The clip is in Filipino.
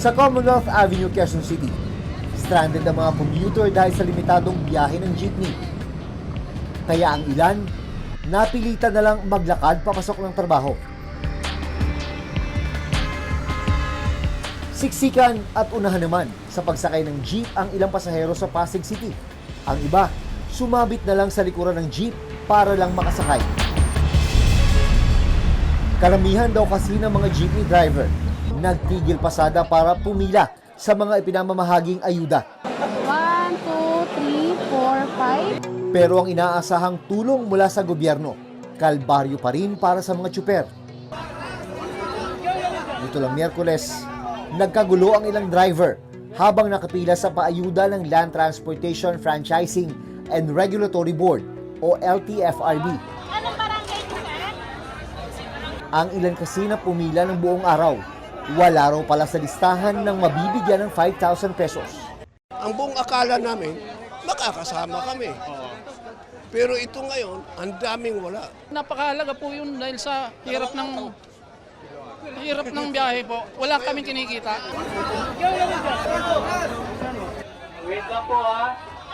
Sa Commonwealth Avenue, Quezon City, stranded ang mga commuter dahil sa limitadong biyahe ng jeepney. Kaya ang ilan, napilitan na lang maglakad papasok ng trabaho. Siksikan at unahan naman sa pagsakay ng jeep ang ilang pasahero sa Pasig City. Ang iba, sumabit na lang sa likuran ng jeep para lang makasakay. Karamihan daw kasi ng mga jeepney driver nagtigil pasada para pumila sa mga ipinamamahaging ayuda. 1, 2, 3, 4, 5. Pero ang inaasahang tulong mula sa gobyerno, kalbaryo pa rin para sa mga tsuper. Nito lang Miyerkules, nagkagulo ang ilang driver habang nakapila sa paayuda ng Land Transportation Franchising and Regulatory Board o LTFRB. Anong barangay po, sir? Ang ilan kasi na pumila ng buong araw, wala raw pala sa listahan ng mabibigyan ng 5,000 pesos. Ang buong akala namin, makakasama kami. Pero ito ngayon, ang daming wala. Napakahalaga po yun dahil sa hirap ng biyahe po. Wala kaming kinikita. Wait lang po ha.